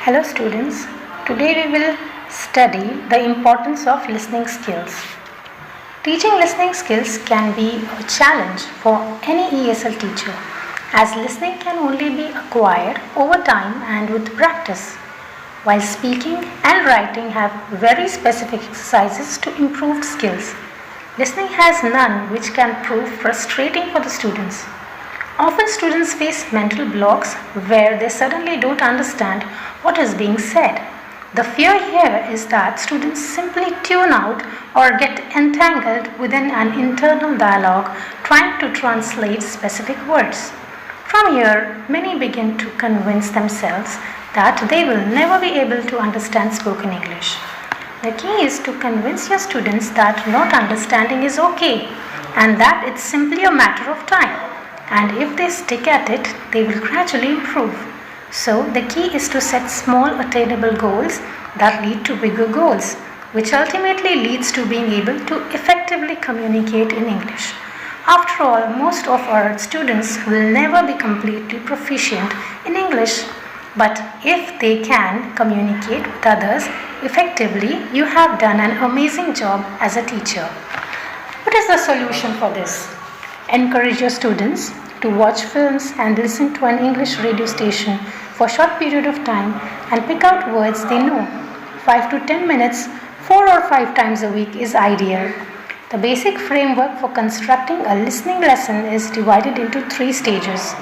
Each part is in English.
Hello students, today we will study the importance of listening skills. Teaching listening skills can be a challenge for any ESL teacher as listening can only be acquired over time and with practice, while speaking and writing have very specific exercises to improve skills. Listening has none which can prove frustrating for the students. Often students face mental blocks where they suddenly don't understand what is being said. The fear here is that students simply tune out or get entangled within an internal dialogue trying to translate specific words. From here, many begin to convince themselves that they will never be able to understand spoken English. The key is to convince your students that not understanding is okay and that it's simply a matter of time. And if they stick at it, they will gradually improve. So the key is to set small attainable goals that lead to bigger goals, which ultimately leads to being able to effectively communicate in English. After all, most of our students will never be completely proficient in English, but if they can communicate with others effectively, you have done an amazing job as a teacher. What is the solution for this? Encourage your students to watch films and listen to an English radio station for a short period of time and pick out words they know. 5 to 10 minutes, 4 or 5 times a week is ideal. The basic framework for constructing a listening lesson is divided into 3 stages.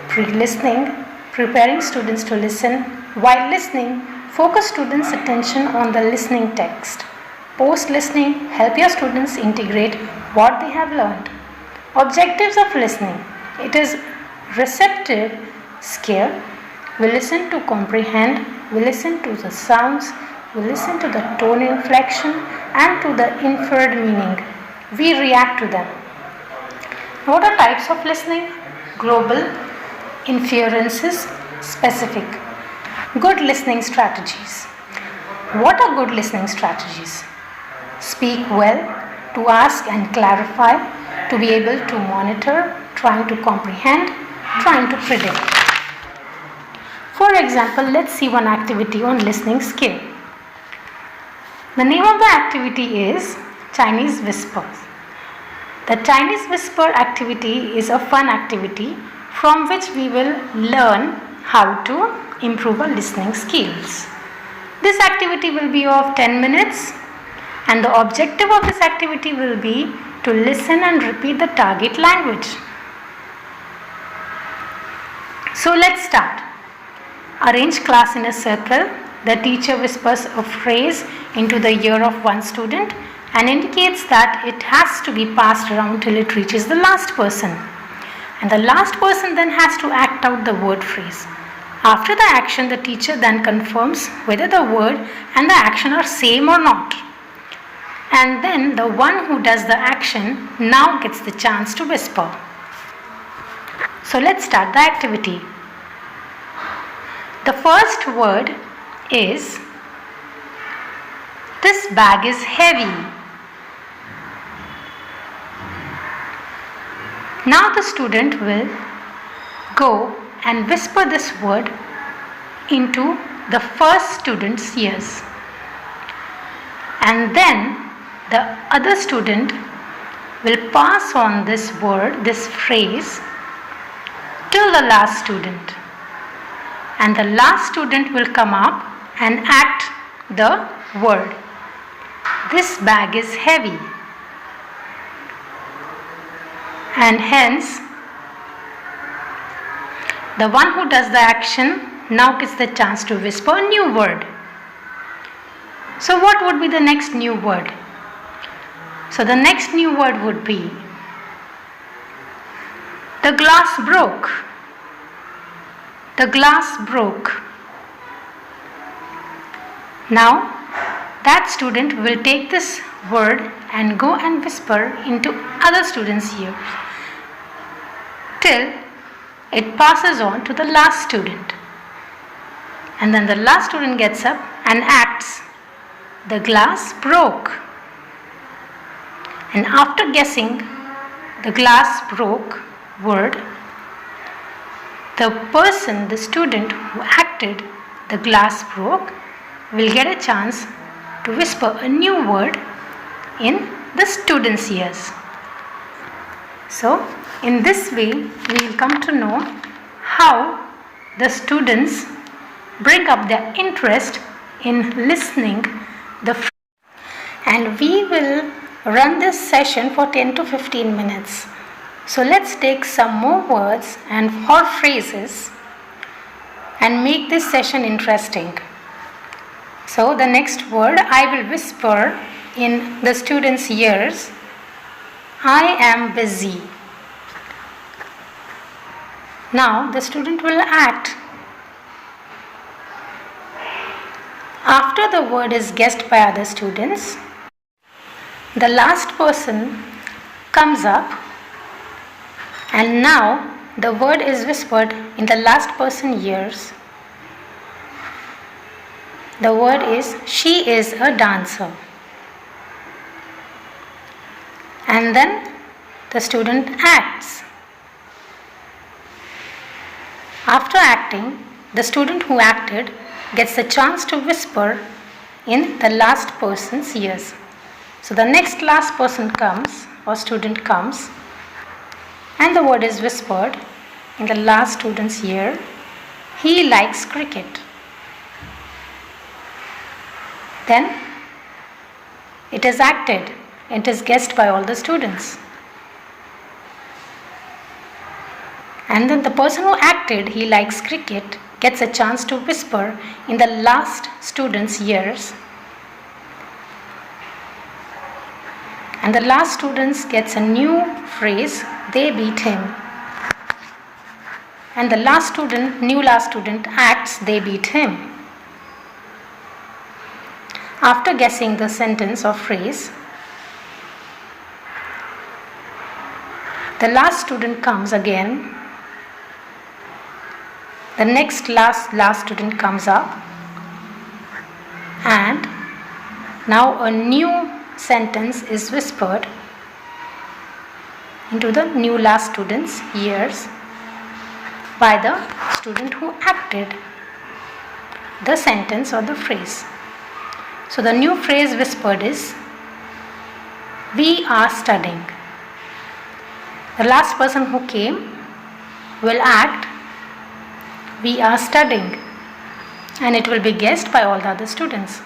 Pre-listening, preparing students to listen. While listening, focus students' attention on the listening text. Post-listening, help your students integrate what they have learned. Objectives of listening. It is receptive skill. We listen to comprehend, we listen to the sounds, we listen to the tone inflection and to the inferred meaning. We react to them. What are types of listening? Global, inferences, specific. Good listening strategies. What are good listening strategies? Speak well, to ask and clarify, to be able to monitor, trying to comprehend, trying to predict. For example, let's see one activity on listening skill. The name of the activity is Chinese Whispers. The Chinese Whisper activity is a fun activity from which we will learn how to improve our listening skills. This activity will be of 10 minutes and the objective of this activity will be to listen and repeat the target language. So let's start. Arrange class in a circle. The teacher whispers a phrase into the ear of one student and indicates that it has to be passed around till it reaches the last person. And the last person then has to act out the word phrase. After the action, the teacher then confirms whether the word and the action are same or not. And then the one who does the action now gets the chance to whisper. So let's start the activity. The first word is, this bag is heavy. Now the student will go and whisper this word into the first student's ears. And then the other student will pass on this word, this phrase, till the last student. And the last student will come up and act the word. This bag is heavy. And hence, the one who does the action now gets the chance to whisper a new word. So what would be the next new word? So the next new word would be, the glass broke. The glass broke. Now that student will take this word and go and whisper into other students' ears till it passes on to the last student. And then the last student gets up and acts, the glass broke. And after guessing the glass broke word, the person, the student who acted, the glass broke will get a chance to whisper a new word in the student's ears. So, in this way, we will come to know how the students bring up their interest in listening and we will run this session for 10 to 15 minutes. So let's take some more words and or phrases and make this session interesting. So the next word I will whisper in the students' ears. I am busy. Now the student will act. After the word is guessed by other students, the last person comes up and now the word is whispered in the last person's ears. The word is, she is a dancer. And then the student acts. After acting, the student who acted gets the chance to whisper in the last person's ears. So the next last person comes or student comes and the word is whispered in the last student's ear. He likes cricket. Then it is acted. It is guessed by all the students. And then the person who acted, he likes cricket, gets a chance to whisper in the last student's ears. And the last student gets a new phrase, they beat him. And the new last student acts, they beat him. After guessing the sentence or phrase, the last student comes again. The next last student comes up. And now a new sentence is whispered into the new last student's ears by the student who acted the sentence or the phrase. So the new phrase whispered is, we are studying. The last person who came will act, we are studying, and it will be guessed by all the other students.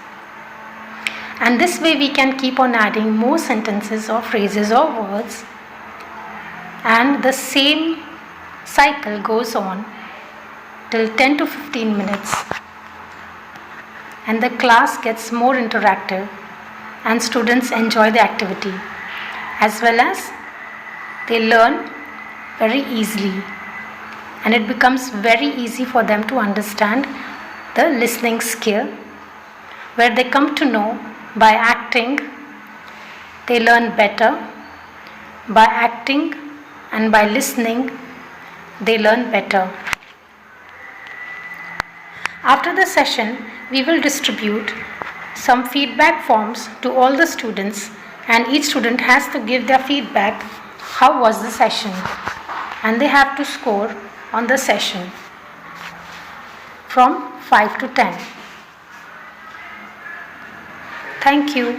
And this way we can keep on adding more sentences or phrases or words, and the same cycle goes on till 10 to 15 minutes. And the class gets more interactive and students enjoy the activity as well as they learn very easily, and it becomes very easy for them to understand the listening skill, where they come to know by acting they learn better. By acting and by listening they learn better. After the session, we will distribute some feedback forms to all the students, and each student has to give their feedback, how was the session, and they have to score on the session from 5 to 10. Thank you.